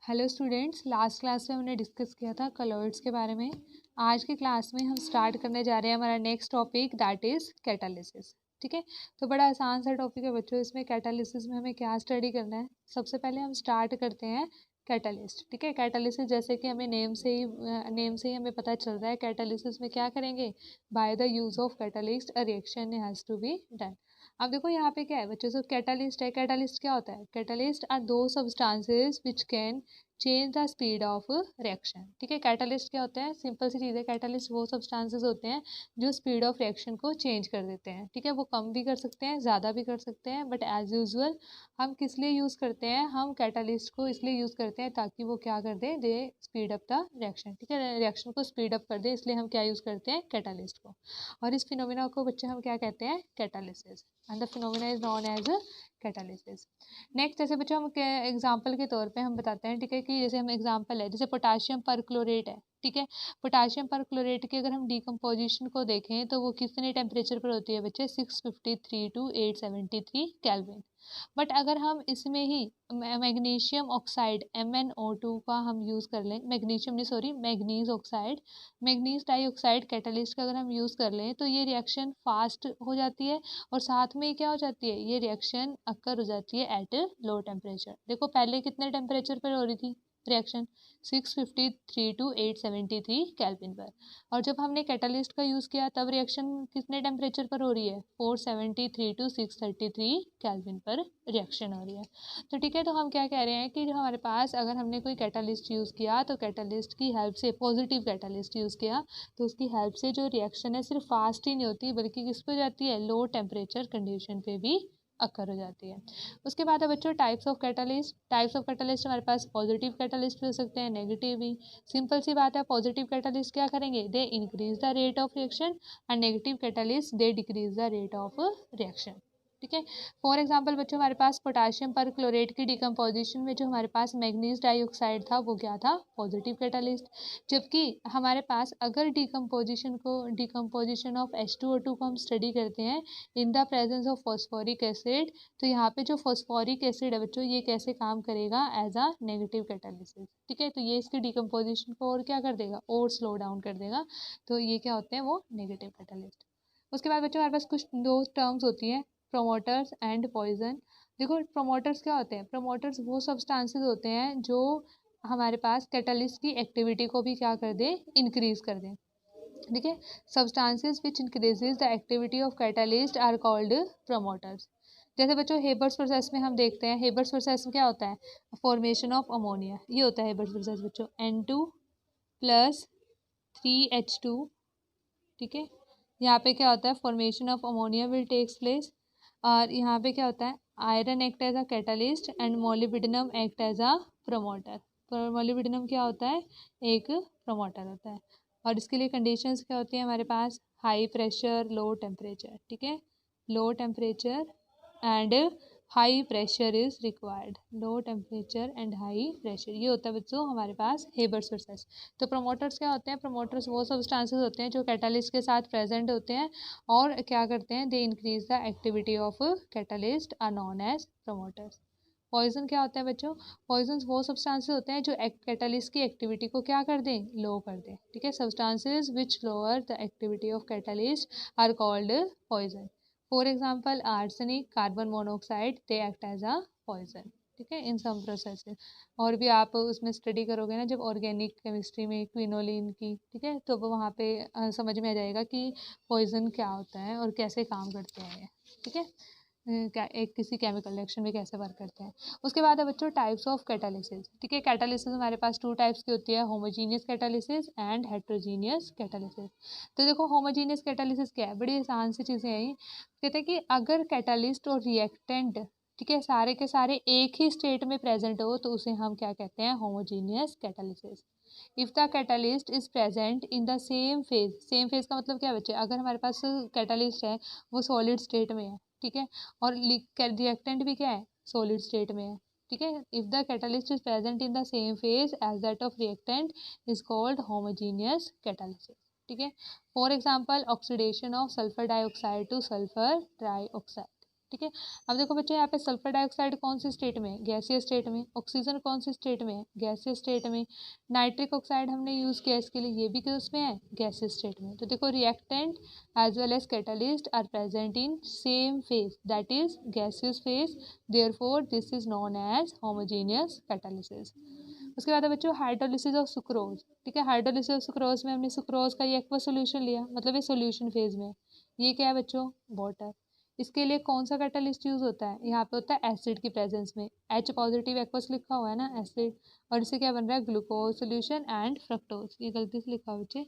Hello students, last class में हमने discuss किया था कलॉइड्स के बारे में। आज की क्लास में हम स्टार्ट करने जा रहे हैं हमारा next topic, that is catalysis. ठीक है, तो बड़ा आसान सा टॉपिक है बच्चों। इसमें कैटालिसिस में हमें क्या स्टडी करना है, सबसे पहले हम स्टार्ट करते हैं कैटालिस्ट। ठीक है, कैटालिसिस जैसे कि हमें नेम से ही हमें पता चल रहा है, कैटालिसिस में क्या करेंगे, by the use of catalyst a reaction has to be done. अब देखो यहाँ पे क्या है बच्चों, सो कैटालिस्ट है। कैटालिस्ट क्या होता है? कैटालिस्ट आर दो substances which can change the speed of reaction. ठीक है, कैटालिस्ट क्या होता है? सिंपल सी चीज़ है, कैटालिस्ट वो सब्सटेंसेस होते हैं जो स्पीड ऑफ रिएक्शन को चेंज कर देते हैं। ठीक है, वो कम भी कर सकते हैं, ज़्यादा भी कर सकते हैं, बट एज यूजुअल हम किस लिए यूज़ करते हैं? हम कैटालिस्ट को इसलिए यूज़ करते हैं ताकि वो क्या कर दे, दे स्पीड अप द रिएक्शन। ठीक है, रिएक्शन को स्पीड अप कर दे, इसलिए हम क्या यूज़ करते हैं? कैटालिस्ट को। और इस फिनोमिना को बच्चे हम क्या कहते हैं? Catalysis. And the phenomena is known as catalysis. Next जैसे बच्चों हम एग्जाम्पल के तौर पे हम बताते हैं, ठीक है, कि जैसे हम एग्जाम्पल है, जैसे पोटाशियम परक्लोरेट है। ठीक है, पोटाशियम परक्लोरेट की अगर हम डिकम्पोजिशन को देखें तो वो कितने टेम्परेचर पर होती है बच्चे? 653 टू 873 केल्विन। बट अगर हम इसमें ही मैग्नीशियम ऑक्साइड MnO2 का हम यूज़ कर लें, मैग्नीशियम नहीं sorry manganese oxide, manganese dioxide catalyst का अगर हम यूज़ कर लें तो ये रिएक्शन फास्ट हो जाती है और साथ में क्या हो जाती है, ये रिएक्शन अक्कर हो जाती है एट लो टेम्परेचर। देखो पहले कितने टेम्परेचर पर हो रही थी रिएक्शन? 653 टू 873 केल्विन पर। और जब हमने कैटलिस्ट का यूज़ किया तब रिएक्शन कितने टेम्परेचर पर हो रही है? 473 टू 633 केल्विन पर रिएक्शन हो रही है। तो ठीक है, तो हम क्या कह रहे हैं कि जो हमारे पास अगर हमने कोई कैटलिस्ट यूज़ किया तो कैटलिस्ट की हेल्प से, पॉजिटिव कैटलिस्ट यूज़ किया तो उसकी हेल्प से जो रिएक्शन है सिर्फ फास्ट ही नहीं होती बल्कि किस पे हो जाती है? लो टेम्परेचर कंडीशन पे भी अक्कर हो जाती है। उसके बाद है बच्चों types of catalyst. Types of catalyst हमारे पास पॉजिटिव कैटलिस्ट भी हो सकते हैं, नेगेटिव भी। सिंपल सी बात है, पॉजिटिव कैटलिस्ट क्या करेंगे? दे increase the rate of reaction and negative catalyst they decrease the rate of reaction. ठीक है, फॉर एग्जांपल बच्चों हमारे पास पोटाशियम पर क्लोरेट की डिकम्पोजिशन में जो हमारे पास मैग्नीज डाइऑक्साइड था वो क्या था? Positive catalyst. जबकि हमारे पास अगर डिकम्पोजिशन ऑफ H2O2 को हम स्टडी करते हैं in the presence of phosphoric acid, तो यहाँ पे जो फॉस्फोरिक एसिड है बच्चों ये कैसे काम करेगा? As a negative catalysis. ठीक है, तो ये इसकी डिकम्पोजिशन को और क्या कर देगा? और स्लो डाउन कर देगा। तो ये क्या होते हैं? वो नेगेटिव कैटालिस्ट। उसके बाद बच्चों हमारे पास कुछ दो टर्म्स होती हैं, प्रोमोटर्स एंड पॉइजन। देखो प्रोमोटर्स क्या होते हैं? प्रोमोटर्स वो सब्सटेंसेस होते हैं जो हमारे पास कैटलिस्ट की एक्टिविटी को भी क्या कर दे? इंक्रीज कर दें। ठीक है, substances which increases the activity of catalyst are called promoters. जैसे बच्चों हेबर्स प्रोसेस में हम देखते हैं, हेबर्स प्रोसेस में क्या होता है? फॉर्मेशन ऑफ अमोनिया, ये होता है हेबर्स प्रोसेस बच्चों। N2 plus 3H2। ठीक है, यहाँ पे क्या होता है? Formation of ammonia will takes place. और यहाँ पे क्या होता है? Iron act as a catalyst and molybdenum act as a promoter. Molybdenum क्या होता है? एक प्रोमोटर होता है। और इसके लिए कंडीशंस क्या होती है हमारे पास? High pressure, low temperature. ठीक है, low temperature and high pressure is required. Low temperature and high pressure, ये होता है बच्चों हमारे पास हेबर्स प्रोसेस। तो प्रोमोटर्स क्या होते हैं? प्रोमोटर्स वो सब्सटेंसेस होते हैं जो कैटलिस्ट के साथ प्रेजेंट होते हैं और क्या करते हैं? They increase the activity of catalyst are known as promoters. Poison क्या होता है बच्चों? पॉइजन वो सब्सटेंसेस होते हैं जो कैटलिस्ट की एक्टिविटी को क्या कर दें? लो कर दें। ठीक है, substances which lower the activity of catalyst are called poison. For example arsenic, carbon monoxide, they act as a poison. ठीक है, इन सम प्रोसेसेस। और भी आप उसमें स्टडी करोगे ना जब ऑर्गेनिक केमिस्ट्री में क्विनोलिन की, ठीक है, तो वहाँ पे समझ में आ जाएगा कि पॉइजन क्या होता है और कैसे काम करते हैं ये। ठीक है, क्या एक किसी केमिकल रिएक्शन में कैसे वर्क करते हैं। उसके बाद है बच्चों टाइप्स ऑफ कैटालिसिस। ठीक है, कैटालिसिस हमारे पास टू टाइप्स की होती है, homogeneous catalysis and heterogeneous catalysis. तो देखो होमोजीनियस कैटालिसिस क्या है? बड़ी आसान सी चीज़ें हैं ये। कहते हैं कि अगर कैटालिस्ट और रिएक्टेंट, ठीक है, सारे के सारे एक ही स्टेट में प्रेजेंट हो तो उसे हम क्या कहते हैं? Homogeneous catalysis. If the catalyst is present in the same phase, same phase का मतलब क्या है बच्चे? अगर हमारे पास कैटालिस्ट है वो सॉलिड स्टेट में है, ठीक है, और रिएक्टेंट भी क्या है? सॉलिड स्टेट में है। ठीक है, if the catalyst is present in the same phase as that of reactant is called homogeneous catalysis. ठीक है, for example oxidation of sulphur dioxide to sulphur trioxide. ठीक है। अब देखो बच्चों यहाँ पे सल्फर डाइऑक्साइड कौन से स्टेट में है, गैसीय स्टेट में। ऑक्सीजन कौन से स्टेट में है, गैसीय स्टेट में। नाइट्रिक ऑक्साइड हमने यूज़ किया इसके लिए, ये भी किसमें है, गैसीय स्टेट में। तो देखो reactant as well as catalyst are present in same phase, that is gaseous phase, therefore this is known as homogeneous catalysis. उसके बाद है बच्चों हाइड्रोलिसिस ऑफ सुक्रोज, ठीक है। हाइड्रोलिसिस ऑफ सुक्रोज में हमने सुक्रोज का ये एक्वा सोल्यूशन लिया, मतलब ये सोल्यूशन फेज में। ये क्या है बच्चों, वाटर। इसके लिए कौन सा कैटालिस्ट यूज होता है, यहाँ पे होता है एसिड की प्रेजेंस में। H पॉजिटिव एक्वस लिखा हुआ है ना, एसिड। और इससे क्या बन रहा है, ग्लूकोज सोल्यूशन एंड फ्रक्टोज। ये गलती से लिखा हुआ बच्चे,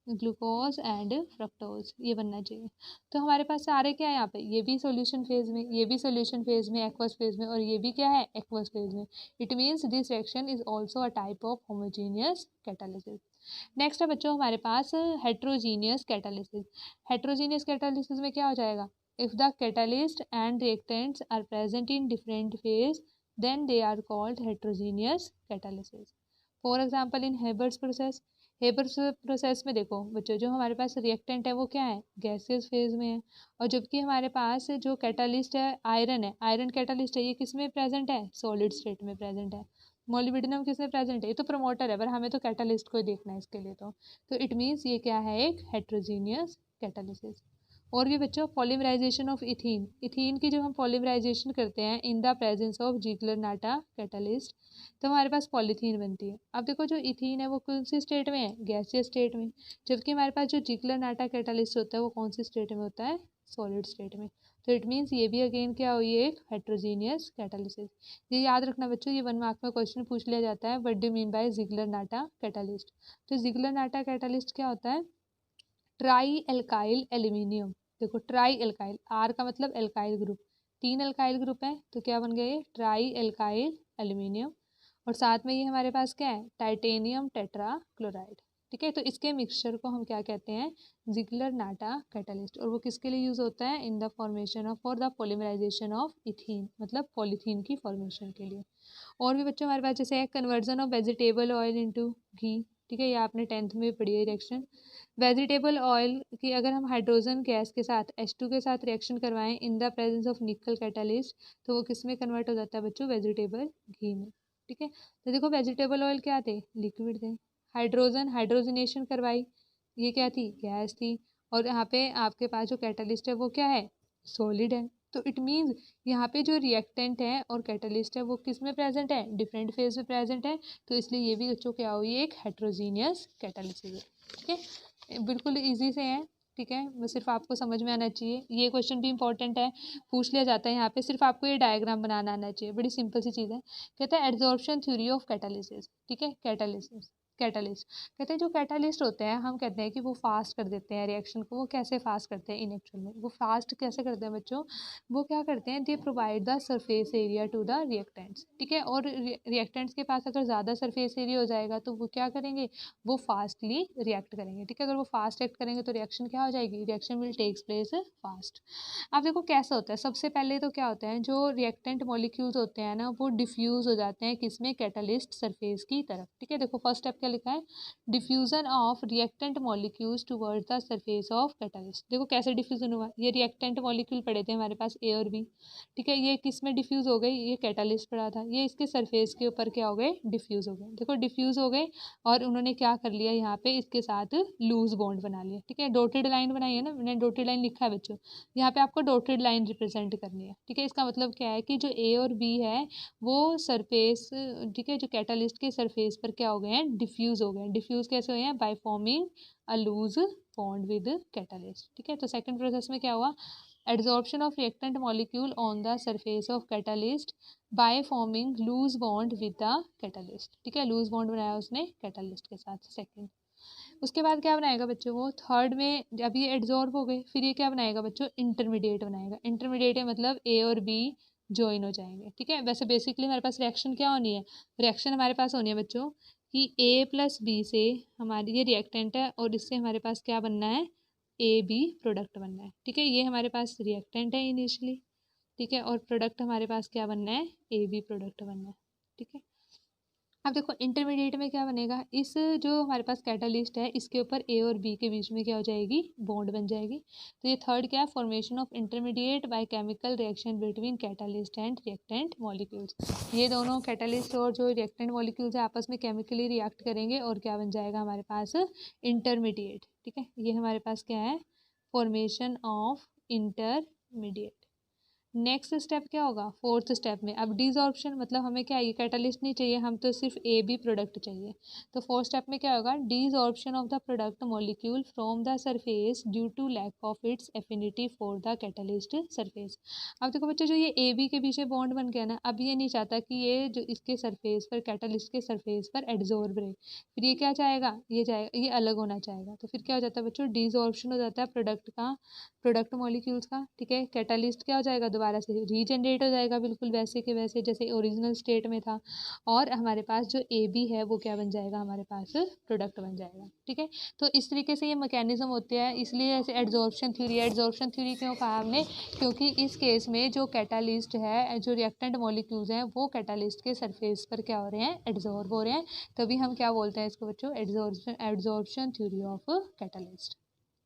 ग्लूकोज एंड फ्रक्टोज, ये बनना चाहिए। तो हमारे पास सारे क्या है यहाँ पे, ये भी सोल्यूशन फेज में, ये भी सोल्यूशन फेज में, एक्वस फेज में, और ये भी क्या है, एक्वस फेज में। It means this reaction is also a type of homogeneous catalysis. Next है बच्चों हमारे पास हेट्रोजीनियस कैटालिसिस। हेट्रोजीनियस कैटालिसिस में क्या हो जाएगा, if the catalyst and reactants are present in different phase then they are called heterogeneous catalysis. For example in Haber's process, Haber's process में देखो बच्चों, जो हमारे पास रिएक्टेंट है वो क्या है, गैसियस फेज में है। और जबकि हमारे पास जो कैटालिस्ट है आयरन है, आयरन कैटालिस्ट है, ये किस में प्रेजेंट है, सॉलिड स्टेट में प्रेजेंट है। मोलिब्डेनम किस में प्रेजेंट है, ये तो प्रमोटर है, पर हमें तो कैटालिस्ट को ही देखना है इसके लिए। तो इट मीन्स ये क्या है, एक हेट्रोजीनियस कैटालिसिस। और भी बच्चों पॉलीमराइजेशन ऑफ इथीन, इथीन की जब हम पॉलीमराइजेशन करते हैं in the presence of Ziegler Natta catalyst, तो हमारे पास पॉलीथीन बनती है। अब देखो जो इथीन है वो कौन सी स्टेट में है, गैसियस स्टेट में। जबकि हमारे पास जो जिगलर-नाटा कैटालिस्ट होता है वो कौन सी स्टेट में होता है, सॉलिड स्टेट में। तो इट मीन्स ये भी अगेन क्या हुई है, एक हेट्रोजीनियस कैटालिसिस। ये याद रखना बच्चों, ये 1 मार्क में क्वेश्चन पूछ लिया जाता है, what do mean by Ziegler Natta catalyst. तो जिगलर-नाटा कैटालिस्ट क्या होता है, ट्राई एल्काइल एल्यूमिनियम। देखो ट्राई एल्काइल, आर का मतलब एल्काइल ग्रुप, 3 एल्काइल ग्रुप है, तो क्या बन गए ये, ट्राई एल्काइल एल्यूमिनियम। और साथ में ये हमारे पास क्या है, टाइटेनियम टेट्रा क्लोराइड, ठीक है। तो इसके मिक्सचर को हम क्या कहते हैं, जिगलर-नाटा कैटालिस्ट। और वो किसके लिए यूज होता है, in the formation of, for the polymerisation of ethene, मतलब पॉलीथीन की फॉर्मेशन के लिए। और भी बच्चों हमारे पास जैसे है conversion of vegetable oil into ghee, ठीक है। ये आपने 10th में पढ़ी है रिएक्शन। वेजिटेबल ऑयल की अगर हम हाइड्रोजन गैस के साथ H2 के साथ रिएक्शन करवाएं इन द प्रेजेंस ऑफ निकल कैटालिस्ट, तो वो किस में कन्वर्ट हो जाता है बच्चों, वेजिटेबल घी में, ठीक है। तो देखो वेजिटेबल ऑयल क्या थे, लिक्विड थे। हाइड्रोजनेशन करवाई, ये क्या थी, गैस थी। और यहाँ पे आपके पास जो कैटालिस्ट है वो क्या है, सॉलिड है। तो इट मीन्स यहाँ पे जो रिएक्टेंट है और कैटालिस्ट है वो किस में प्रेजेंट है, डिफरेंट फेज में प्रेजेंट है। तो इसलिए ये भी बच्चों क्या हुई, एक हेट्रोजीनियस कैटालिसिस है, ठीक है। बिल्कुल इजी से है, ठीक है। बस सिर्फ आपको समझ में आना चाहिए। ये क्वेश्चन भी इंपॉर्टेंट है, पूछ लिया जाता है यहाँ पे, सिर्फ आपको ये डायग्राम बनाना आना चाहिए, बड़ी सिंपल सी चीज़ है। कहते हैं एड्जॉर्प्शन थ्योरी ऑफ कैटालिसिस, ठीक है। कैटालिस्ट कहते हैं जो कैटालिस्ट होते हैं हम कहते हैं कि वो फास्ट कर देते हैं रिएक्शन को। वो कैसे फास्ट करते हैं, इन एक्चुअल में वो फास्ट कैसे करते हैं बच्चों, वो क्या करते हैं, they provide the surface area to the reactants, ठीक है। और रिएक्टेंट्स के पास अगर ज़्यादा सरफेस एरिया हो जाएगा तो वो क्या करेंगे, वो फास्टली रिएक्ट करेंगे, ठीक है। अगर वो फास्ट रिएक्ट करेंगे तो रिएक्शन क्या हो जाएगी, reaction will takes place fast. अब देखो कैसा होता है, सबसे पहले तो क्या होता है, जो रिएक्टेंट मॉलिक्यूल्स होते हैं ना वो डिफ्यूज हो जाते हैं किसमें, कैटालिस्ट सरफेस की तरफ, ठीक है। देखो फर्स्ट स्टेप क्या लिखा है, diffusion of reactant molecules towards the surface of catalyst. देखो कैसे डिफ्यूजन हुआ, ये रिएक्टेंट मॉलिक्यूल पड़े थे हमारे पास ए और बी, ठीक है। ये किस में डिफ्यूज हो गए, ये कैटालिस्ट पड़ा था, ये इसके सरफेस के ऊपर क्या हो गए, डिफ्यूज हो गए। देखो डिफ्यूज हो गए और उन्होंने क्या कर लिया, यहाँ पे इसके साथ लूज बॉन्ड बना लिया, ठीक है। डॉटेड लाइन बनाई है ना, मैंने डॉटेड लाइन लिखा है बच्चों, यहाँ पे आपको डॉटेड लाइन रिप्रेजेंट करनी है, ठीक है। इसका मतलब क्या है कि जो ए और बी है वो सरफेस, ठीक है, जो कैटालिस्ट के सरफेस पर क्या हो गए हैं, डिफ्यूज हो गए हैं। डिफ्यूज कैसे हुए हैं, by forming a loose bond with catalyst, ठीक है। तो सेकंड प्रोसेस में क्या हुआ, adsorption of reactant molecule on the surface of catalyst by forming loose bond with the catalyst, ठीक है। लूज बॉन्ड बनाया उसने कैटालिस्ट के साथ, सेकंड। उसके बाद क्या बनाएगा बच्चों, वो थर्ड में जब ये एड्जॉर्ब हो गए फिर ये क्या बनाएगा बच्चों, इंटरमीडिएट बनाएगा। इंटरमीडिएट है मतलब ए और बी ज्वाइन हो जाएंगे, ठीक है। वैसे बेसिकली हमारे पास रिएक्शन क्या होनी है, रिएक्शन हमारे पास होनी है बच्चों कि ए प्लस बी से हमारी ये रिएक्टेंट है और इससे हमारे पास क्या बनना है, ए बी प्रोडक्ट बनना है, ठीक है। ये हमारे पास रिएक्टेंट है इनिशियली, ठीक है। और प्रोडक्ट हमारे पास क्या बनना है, ए बी प्रोडक्ट बनना है, ठीक है। अब देखो इंटरमीडिएट में क्या बनेगा, इस जो हमारे पास कैटालिस्ट है इसके ऊपर ए और बी के बीच में क्या हो जाएगी, बॉन्ड बन जाएगी। तो ये थर्ड क्या है, formation of intermediate by chemical reaction between catalyst and reactant molecules. ये दोनों कैटालिस्ट और जो रिएक्टेंट मॉलिक्यूल्स है आपस में केमिकली रिएक्ट करेंगे और क्या बन जाएगा हमारे पास, इंटरमीडिएट। ठीक है, ये हमारे पास क्या है, formation of intermediate. Next step क्या होगा, फोर्थ स्टेप में अब डिसऑर्प्शन, मतलब हमें क्या, ये कैटालिस्ट नहीं चाहिए, हम तो सिर्फ ए बी प्रोडक्ट चाहिए। तो फोर्थ स्टेप में क्या होगा, desorption of the product molecule from the surface due to lack of its affinity for the catalyst surface. अब देखो बच्चों, जो ये ए बी के पीछे बॉन्ड बन गया ना, अब ये नहीं चाहता कि ये जो इसके सरफेस पर, कैटालिस्ट के सरफेस पर एड्जॉर्ब रहे, फिर ये क्या चाहेगा, ये चाहेगा, ये अलग होना चाहेगा। तो फिर क्या हो जाता है बच्चों, डिसऑर्प्शन हो जाता है प्रोडक्ट का, प्रोडक्ट मॉलिक्यूल्स का। ठीक है, कैटालिस्ट क्या हो जाएगा, दोबारा से रीजनरेट हो जाएगा बिल्कुल वैसे के वैसे जैसे ओरिजिनल स्टेट में था, और हमारे पास जो ए बी है वो क्या बन जाएगा, हमारे पास प्रोडक्ट बन जाएगा। ठीक है, तो इस तरीके से ये मैकेनिज्म होते हैं, इसलिए ऐसे एड्जॉर्प्शन थ्योरी, एड्जॉर्प्शन थ्योरी क्यों कहा हमने, क्योंकि इस केस में जो कैटालिस्ट है, जो रिएक्टेंट मॉलिक्यूल्स हैं वो कैटालिस्ट के सरफेस पर क्या हो रहे हैं, एड्जॉर्ब हो रहे हैं, तभी हम क्या बोलते हैं इसको बच्चों, adsorption theory of catalyst.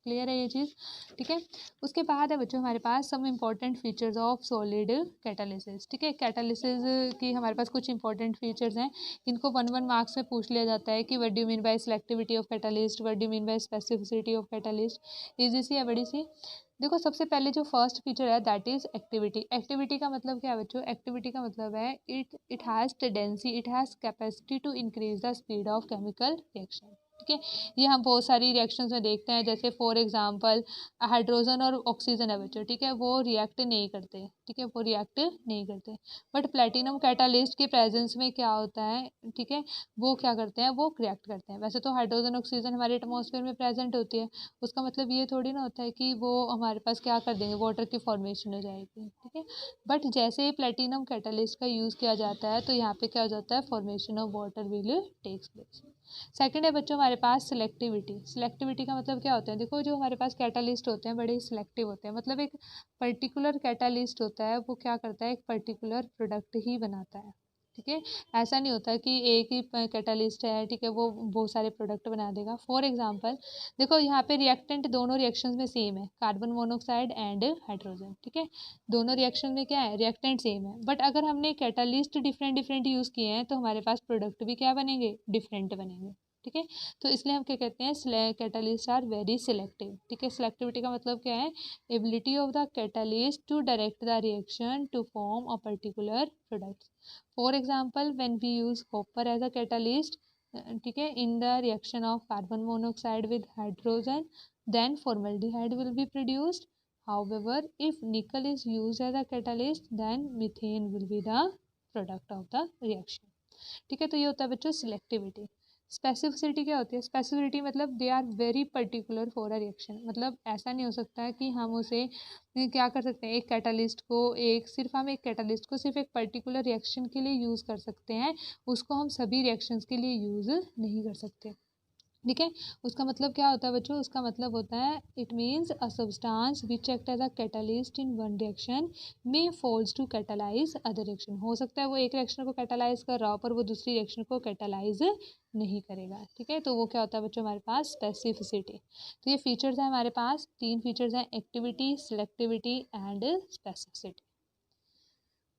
Clear है ये चीज़। ठीक है, उसके बाद है बच्चों हमारे पास some important features of solid catalysis. ठीक है, कैटालिसिस की हमारे पास कुछ इंपॉर्टेंट फीचर्स हैं, इनको 1 मार्क्स में पूछ लिया जाता है कि what do you mean by selectivity of catalyst, what do you mean by specificity of catalyst. Easy सी है, बड़ी सी। देखो सबसे पहले जो फर्स्ट फीचर है दैट इज एक्टिविटी। एक्टिविटी का मतलब क्या है बच्चों, एक्टिविटी का मतलब है it has tendency, it has capacity to increase the speed of chemical reaction. ठीक है, ये हम बहुत सारी रिएक्शंस में देखते हैं, जैसे फॉर एग्जांपल हाइड्रोजन और ऑक्सीजन है बच्चों, ठीक है, वो रिएक्ट नहीं करते। ठीक है, वो रिएक्ट नहीं करते, बट प्लेटिनम कैटालिस्ट के प्रेजेंस में क्या होता है, ठीक है, वो क्या करते हैं, वो रिएक्ट करते हैं। वैसे तो हाइड्रोजन ऑक्सीजन हमारे एटमॉस्फेयर में प्रेजेंट होती है, उसका मतलब ये थोड़ी ना होता है कि वो हमारे पास क्या कर देंगे, वाटर की फॉर्मेशन हो जाएगी। ठीक है, बट जैसे ही प्लेटिनम कैटालिस्ट का यूज़ किया जाता है तो यहाँ पे क्या हो जाता है, formation of water will takes place. Second है बच्चों हमारे पास सिलेक्टिविटी। सिलेक्टिविटी का मतलब क्या होता है, देखो जो हमारे पास कैटालिस्ट होते हैं बड़े सिलेक्टिव होते हैं, मतलब एक पर्टिकुलर कैटालिस्ट होता है वो क्या करता है, एक पर्टिकुलर प्रोडक्ट ही बनाता है। ठीक है, ऐसा नहीं होता कि एक ही कैटालिस्ट है, ठीक है, वो बहुत सारे प्रोडक्ट बना देगा। फॉर एग्जांपल देखो यहाँ पे रिएक्टेंट दोनों रिएक्शंस में सेम है, कार्बन मोनोऑक्साइड एंड हाइड्रोजन। ठीक है, दोनों रिएक्शन में क्या है, रिएक्टेंट सेम है, बट अगर हमने कैटालिस्ट डिफरेंट डिफरेंट यूज़ किए हैं तो हमारे पास प्रोडक्ट भी क्या बनेंगे, डिफरेंट बनेंगे। ठीक है, तो इसलिए हम क्या कहते हैं, कैटालिस्ट आर वेरी सिलेक्टिव। ठीक है, सिलेक्टिविटी का मतलब क्या है, ability of the catalyst to direct the reaction to form a particular product. For example when we use copper as a catalyst, ठीक है, in the reaction of carbon monoxide with hydrogen, then formaldehyde will be produced. However, if nickel is used as a catalyst, then methane will be the product of the reaction. ठीक है, तो ये होता है बच्चों selectivity. Specificity क्या होती है, स्पेसिफिसिटी मतलब they are very particular for a reaction, मतलब ऐसा नहीं हो सकता है कि हम उसे क्या कर सकते हैं, एक कैटालिस्ट को हम एक कैटालिस्ट को सिर्फ एक पर्टिकुलर रिएक्शन के लिए यूज़ कर सकते हैं, उसको हम सभी रिएक्शंस के लिए यूज़ नहीं कर सकते। ठीक है, उसका मतलब क्या होता है बच्चों, उसका मतलब होता है it means a substance which act as a catalyst in one reaction may fails to catalyse other reaction. हो सकता है वो एक रिएक्शन को कैटालाइज कर रहा हो पर वो दूसरी रिएक्शन को कैटालाइज नहीं करेगा। ठीक है, तो वो क्या होता है बच्चों, हमारे पास स्पेसिफिसिटी। तो ये फीचर्स हैं हमारे पास, 3 फीचर्स हैं, एक्टिविटी, सिलेक्टिविटी एंड स्पेसिफिसिटी।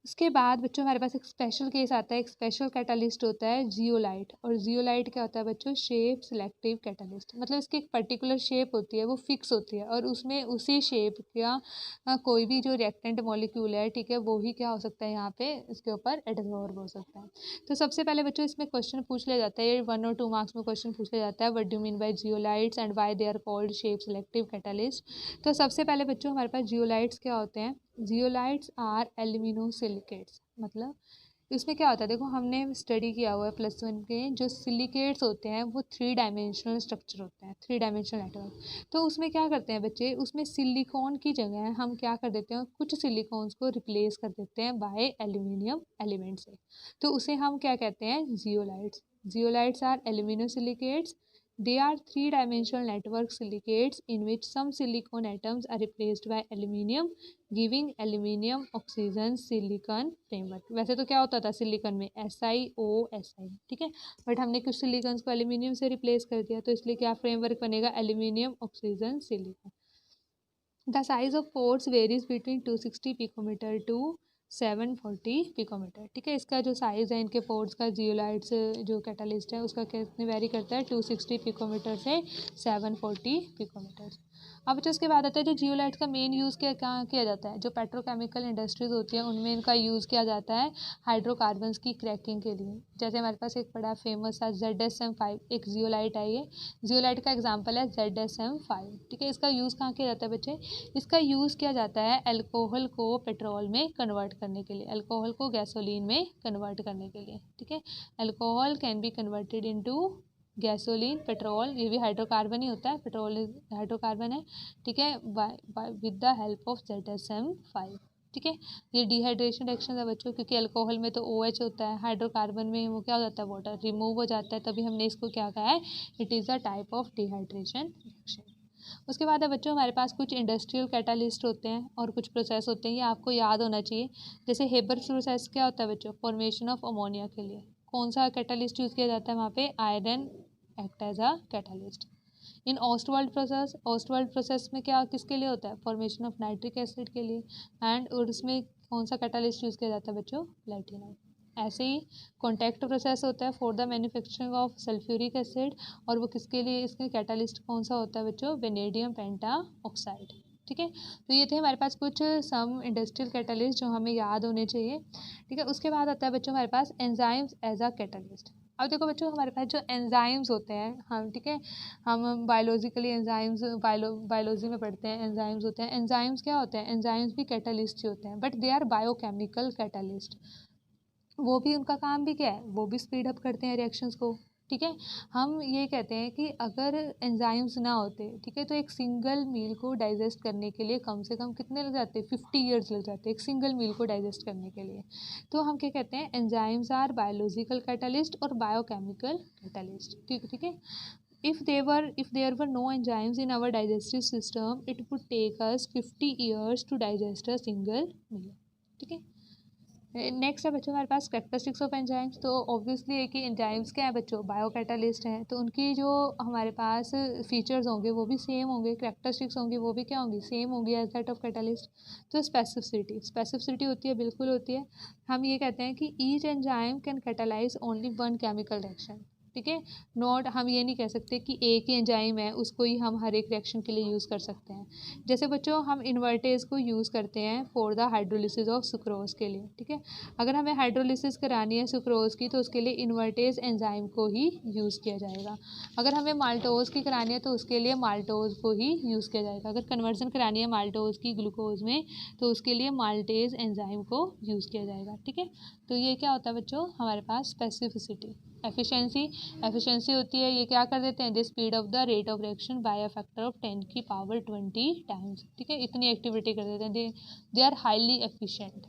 उसके बाद बच्चों हमारे पास एक स्पेशल केस आता है, एक स्पेशल कैटालिस्ट होता है जियोलाइट। और जियोलाइट क्या होता है बच्चों, शेप सिलेक्टिव कैटालिस्ट, मतलब इसकी एक पर्टिकुलर शेप होती है, वो फिक्स होती है, और उसमें उसी शेप का कोई भी जो रिएक्टेंट मॉलिक्यूल है, ठीक है, वो ही क्या हो सकता है, यहाँ पे इसके ऊपर एडजॉर्ब हो सकता है। तो सबसे पहले बच्चों इसमें क्वेश्चन पूछ लिया जाता है, 1 और 2 मार्क्स में क्वेश्चन पूछ लिया जाता है, what do mean by zeolites and why they are called shape selective catalyst. तो सबसे पहले बच्चों हमारे पास जियोलाइट्स क्या होते हैं, जियोलाइट्स आर एल्यूमिनोसिलिकेट्स। मतलब इसमें क्या होता है, देखो हमने स्टडी किया हुआ है +1 के, जो सिलिकेट्स होते हैं वो 3 डायमेंशनल स्ट्रक्चर होते हैं, 3 डायमेंशनल नेटवर्क। तो उसमें क्या करते हैं बच्चे, उसमें सिलिकॉन की जगह हम क्या कर देते हैं, कुछ सिलिकॉन्स को रिप्लेस कर देते हैं बाय एल्यूमिनियम एलिमेंट से, तो उसे हम क्या कहते हैं, zeolites. Zeolites are aluminosilicates They are three-dimensional network silicates in which some silicon atoms are replaced by aluminium, giving aluminium oxygen silicon framework. वैसे तो क्या होता था सिलिकॉन में SiO(Si), ठीक है, बट हमने कुछ सिलिकॉन्स को एल्यूमिनियम से रिप्लेस कर दिया, तो इसलिए क्या फ्रेमवर्क बनेगा, aluminium oxygen silicon. The size of pores varies between 260 picometre to 740 picometre. ठीक है, इसका जो साइज़ है इनके पोर्स का जियोलाइट्स जो कैटालिस्ट है उसका कितने वेरी करता है, 260 पिकोमीटर से 740 पिकोमीटर. अब बच्चों उसके बाद आता है जो जियोलाइट का मेन यूज़ कहाँ किया जाता है, जो पेट्रोकेमिकल इंडस्ट्रीज़ होती है उनमें इनका यूज़ किया जाता है हाइड्रोकार्बन्स की क्रैकिंग के लिए. जैसे हमारे पास एक बड़ा फेमस है ZSM5, एक जियोलाइट है, ये जियोलाइट का एग्जाम्पल है ZSM5. ठीक है, इसका यूज़ कहाँ किया जाता है बच्चे, इसका यूज़ किया जाता है अल्कोहल को पेट्रोल में कन्वर्ट करने के लिए, अल्कोहल को गैसोलीन में कन्वर्ट करने के लिए. ठीक है, alcohol can be converted into gasoline, petrol, ये भी हाइड्रोकार्बन ही होता है, पेट्रोल हाइड्रोकार्बन है. ठीक है, with the help of ZSM5. ठीक है, ये डिहाइड्रेशन रिएक्शन है बच्चों, क्योंकि अल्कोहल में तो OH होता है, हाइड्रोकार्बन में वो क्या हो जाता है, वाटर रिमूव हो जाता है, तभी हमने इसको क्या कहा है, it is a type of dehydration reaction. उसके बाद है बच्चों हमारे पास कुछ इंडस्ट्रियल कैटालिस्ट होते हैं और कुछ प्रोसेस होते हैं, ये आपको याद होना चाहिए. जैसे हेबर प्रोसेस क्या होता है बच्चों, फॉर्मेशन ऑफ अमोनिया के लिए कौन सा कैटालिस्ट यूज़ किया जाता है, वहाँ पे iron act as a catalyst. In Ostwald process में क्या किसके लिए होता है, फॉर्मेशन ऑफ नाइट्रिक एसिड के लिए. एंड और उसमें कौन सा कैटालिस्ट यूज़ किया जाता है बच्चों, प्लेटिनम. ऐसे ही कॉन्टैक्ट प्रोसेस होता है for the manufacturing of sulphuric acid, और वो किसके लिए, इसके कैटालिस्ट कौन सा होता है बच्चों, वेनेडियम पेंटा ऑक्साइड. ठीक है, तो ये थे हमारे पास कुछ सम इंडस्ट्रियल कैटालिस्ट जो हमें याद होने चाहिए. ठीक है, उसके बाद आता है बच्चों हमारे पास एंजाइम्स एज अ कैटालिस्ट. अब देखो बच्चों हमारे पास जो एंजाइम्स होते हैं, हम ठीक है, हम बायोलॉजिकली एंजाइम्स बायोलॉजी में पढ़ते हैं, एंजाइम्स होते हैं. एंजाइम्स क्या होते हैं, एंजाइम्स भी कैटालिस्ट ही होते हैं, but they are biochemical catalyst. वो भी उनका काम भी क्या है, वो भी स्पीड अप करते हैं रिएक्शंस को. ठीक है, हम ये कहते हैं कि अगर एंजाइम्स ना होते, ठीक है, तो एक सिंगल मील को डाइजेस्ट करने के लिए कम से कम कितने लग जाते, 50 ईयर्स लग जाते एक सिंगल मील को डाइजेस्ट करने के लिए. तो हम क्या कहते हैं, एंजाइम्स आर बायोलॉजिकल कैटालिस्ट और बायोकेमिकल कैटालिस्ट. ठीक है, if there were no enzymes in our digestive system, it would take us 50 years to digest a single meal. ठीक है, नेक्स्ट है बच्चों हमारे पास कैरेक्टरिस्टिक्स ऑफ एंजाइम्स. तो ऑब्वियसली है कि एंजाइम्स क्या है बच्चों, बायो कैटालिस्ट हैं, तो उनकी जो हमारे पास फीचर्स होंगे वो भी सेम होंगे, कैरेक्टरिस्टिक्स होंगी वो भी क्या होंगी, सेम होंगी एज दैट ऑफ कैटालिस्ट. तो स्पेसिफिसिटी होती है, बिल्कुल होती है. हम ये कहते हैं कि each enzyme can catalyse only one chemical reaction. ठीक है, नॉट हम ये नहीं कह सकते कि एक ही एंजाइम है उसको ही हम हर एक रिएक्शन के लिए यूज़ कर सकते हैं. जैसे बच्चों हम इन्वर्टेज को यूज़ करते हैं for the hydrolysis of sucrose के लिए. ठीक है, अगर हमें हाइड्रोलिसिस करानी है सुक्रोज की तो उसके लिए इन्वर्टेज एंजाइम को ही यूज़ किया जाएगा. अगर हमें माल्टोज की करानी है तो उसके लिए माल्टोज को ही यूज़ किया जाएगा. अगर कन्वर्जन करानी है माल्टोज की ग्लूकोज में तो उसके लिए माल्टेज एंजाइम को यूज़ किया जाएगा. ठीक है, तो ये क्या होता है बच्चों हमारे पास स्पेसिफिसिटी. एफिशिएंसी होती है, ये क्या कर देते हैं, they speed of the rate of reaction by a factor of 10 की पावर 20 टाइम्स. ठीक है, इतनी एक्टिविटी कर देते हैं, they are highly efficient.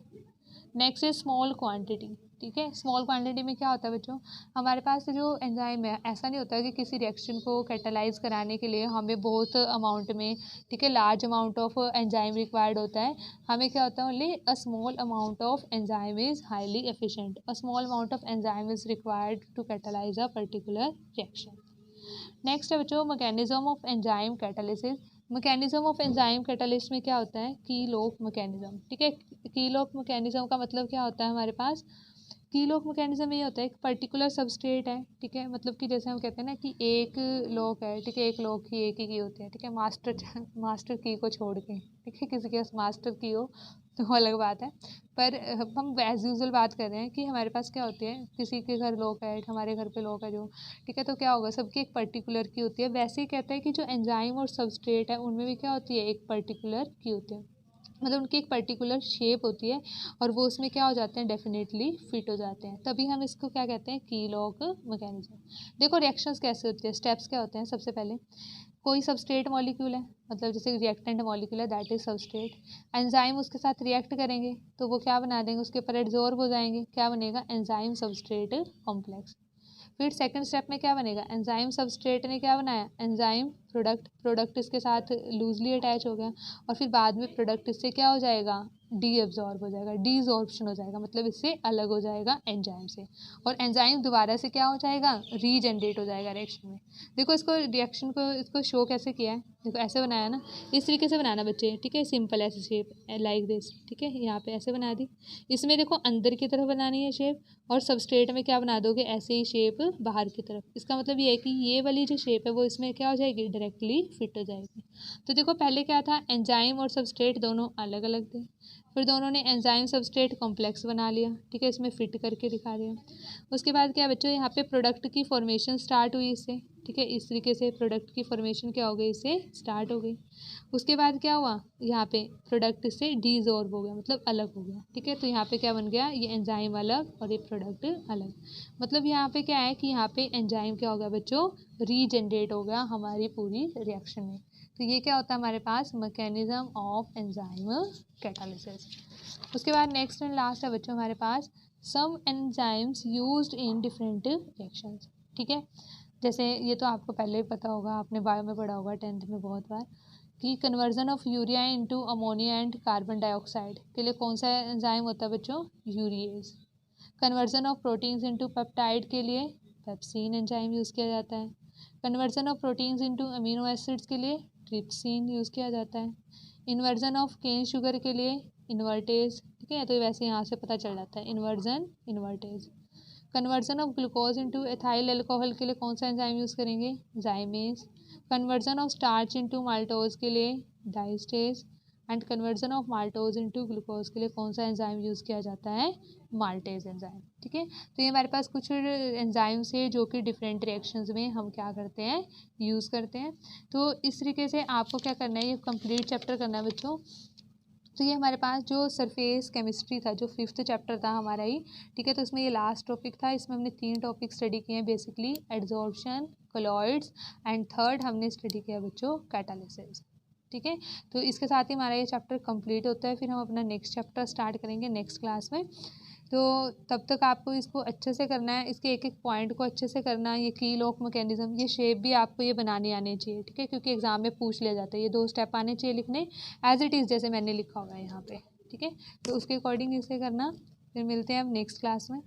Next is small quantity. ठीक है, स्मॉल क्वांटिटी में क्या होता है बच्चों, हमारे पास जो एंजाइम है ऐसा नहीं होता कि किसी रिएक्शन को कैटालाइज कराने के लिए हमें बहुत अमाउंट में, ठीक है, large amount of enzyme required होता है. हमें क्या होता है, only a small amount of enzyme is highly efficient. A small amount of enzyme is required to catalyse a particular reaction. Next है बच्चों mechanism of enzyme catalysis. Mechanism of enzyme catalyst में क्या होता है, कीलॉक मैकेनिज्म. ठीक है, कीलॉक mechanism का मतलब क्या होता है हमारे पास, कीलॉक मैकेनिज्म ये होता है एक पर्टिकुलर सबस्ट्रेट है. ठीक है, मतलब कि जैसे हम कहते हैं ना कि एक लॉक है, ठीक है, एक लॉक की एक ही की होती है. ठीक है, मास्टर की को छोड़ के, ठीक है, किसी के पास मास्टर की हो तो वो अलग बात है, पर हम एज यूजुअल बात कर रहे हैं कि हमारे पास क्या होती है, किसी के घर लॉक है, हमारे घर पे लॉक है जो, ठीक है, तो क्या होगा, सबकी एक पर्टिकुलर की होती है. वैसे ही कहते हैं कि जो एंजाइम और सबस्ट्रेट है उनमें भी क्या होती है, एक पर्टिकुलर की होती है, मतलब उनकी एक पर्टिकुलर शेप होती है और वो उसमें क्या हो जाते हैं, डेफिनेटली फिट हो जाते हैं. तभी हम इसको क्या कहते हैं, कीलॉक मैकेनिज्म. देखो रिएक्शंस कैसे होती है, स्टेप्स क्या होते हैं. सबसे पहले कोई सबस्ट्रेट मॉलिक्यूल है, मतलब जैसे रिएक्टेंट मॉलिक्यूल है, दैट इज सबस्ट्रेट. एंजाइम उसके साथ रिएक्ट करेंगे तो वो क्या बना देंगे, उसके ऊपर एड्जॉर्ब हो जाएंगे, क्या बनेगा, एंजाइम सबस्ट्रेट कॉम्प्लेक्स. फिर सेकंड स्टेप में क्या बनेगा, एंजाइम सबस्ट्रेट ने क्या बनाया, एंजाइम प्रोडक्ट इसके साथ लूजली अटैच हो गया, और फिर बाद में प्रोडक्ट इससे क्या हो जाएगा, डी एब्जॉर्ब हो जाएगा, डीजॉर्प्शन हो जाएगा, मतलब इससे अलग हो जाएगा एंजाइम से, और एंजाइम दोबारा से क्या हो जाएगा, रीजनरेट हो जाएगा रिएक्शन में। देखो इसको रिएक्शन को इसको शो कैसे किया है, देखो ऐसे बनाया ना, इस तरीके से बनाना बच्चे, ठीक है, सिंपल ऐसे शेप लाइक दिस, ठीक है, यहाँ पे ऐसे बना दी। इसमें देखो अंदर की तरफ बनानी है शेप, और सबस्ट्रेट में क्या बना दोगे, ऐसे ही शेप बाहर की तरफ। इसका मतलब ये है कि ये वाली जो शेप है वो इसमें क्या हो जाएगी, डायरेक्टली फिट हो जाएगी। तो देखो पहले क्या था, एंजाइम और सबस्ट्रेट दोनों अलग अलग थे, फिर दोनों ने एंजाइम सबस्ट्रेट कॉम्प्लेक्स बना लिया, ठीक है, इसमें फिट करके दिखा दिया। उसके बाद क्या बच्चों, यहाँ पे प्रोडक्ट की फॉर्मेशन स्टार्ट हुई इससे, ठीक है, इस तरीके से प्रोडक्ट की फॉर्मेशन क्या हो गई, इससे स्टार्ट हो गई। उसके बाद क्या हुआ, यहाँ पे प्रोडक्ट इससे डिसॉल्व हो गया, मतलब अलग हो गया, ठीक है। तो यहाँ पे क्या बन गया, ये एंजाइम अलग और ये प्रोडक्ट अलग। मतलब यहाँ पे क्या है कि यहाँ पे एंजाइम क्या हो गया बच्चों, रीजनरेट हो गया हमारी पूरी रिएक्शन में। तो ये क्या होता है हमारे पास, मैकेनिज्म ऑफ एंजाइम कैटालिसिस। उसके बाद नेक्स्ट एंड लास्ट है बच्चों हमारे पास some enzymes used in different reactions, ठीक है। जैसे ये तो आपको पहले ही पता होगा, आपने बायो में पढ़ा होगा 10th में बहुत बार, कि conversion of urea into ammonia and carbon dioxide के लिए कौन सा एंजाइम होता है बच्चों, urease. Conversion of proteins into peptide के लिए पेप्सिन एंजाइम यूज़ किया जाता है। Conversion of proteins into amino acids के लिए ट्रिप्सिन यूज़ किया जाता है। इन्वर्जन ऑफ केन शुगर के लिए इन्वर्टेज, ठीक है, तो वैसे यहाँ से पता चल जाता है, inversion invertase. Conversion of glucose into ethyl alcohol के लिए कौन सा एंजाइम यूज़ करेंगे, जाइमेज। Conversion of starch into maltose के लिए diastase, and conversion of maltose into glucose के लिए कौन सा एंजाइम यूज़ किया जाता है, माल्टेज एंजाइम, ठीक है। तो ये हमारे पास कुछ एंजाइम्स है जो कि डिफरेंट रिएक्शंस में हम क्या करते हैं, यूज़ करते हैं। तो इस तरीके से आपको क्या करना है, ये कंप्लीट चैप्टर करना है बच्चों। तो ये हमारे पास जो सरफेस केमिस्ट्री था, जो 5th चैप्टर था हमारा ही, ठीक है, तो इसमें ये लास्ट टॉपिक था। इसमें हमने 3 टॉपिक स्टडी किए हैं basically, adsorption, colloids, and third हमने स्टडी किया बच्चों कैटालिसिस, ठीक है। तो इसके साथ ही हमारा ये चैप्टर कंप्लीट होता है, फिर हम अपना नेक्स्ट चैप्टर स्टार्ट करेंगे नेक्स्ट क्लास में। तो तब तक आपको इसको अच्छे से करना है, इसके एक एक पॉइंट को अच्छे से करना है। ये की लॉक मैकेनिज्म, ये शेप भी आपको ये बनाने आने चाहिए, ठीक है, क्योंकि एग्जाम में पूछ लिया जाता है। ये 2 स्टेप आने चाहिए लिखने, एज इट इज़ जैसे मैंने लिखा हुआ है यहाँ पे, ठीक है। तो उसके अकॉर्डिंग इसे करना। फिर मिलते हैं अब नेक्स्ट क्लास में।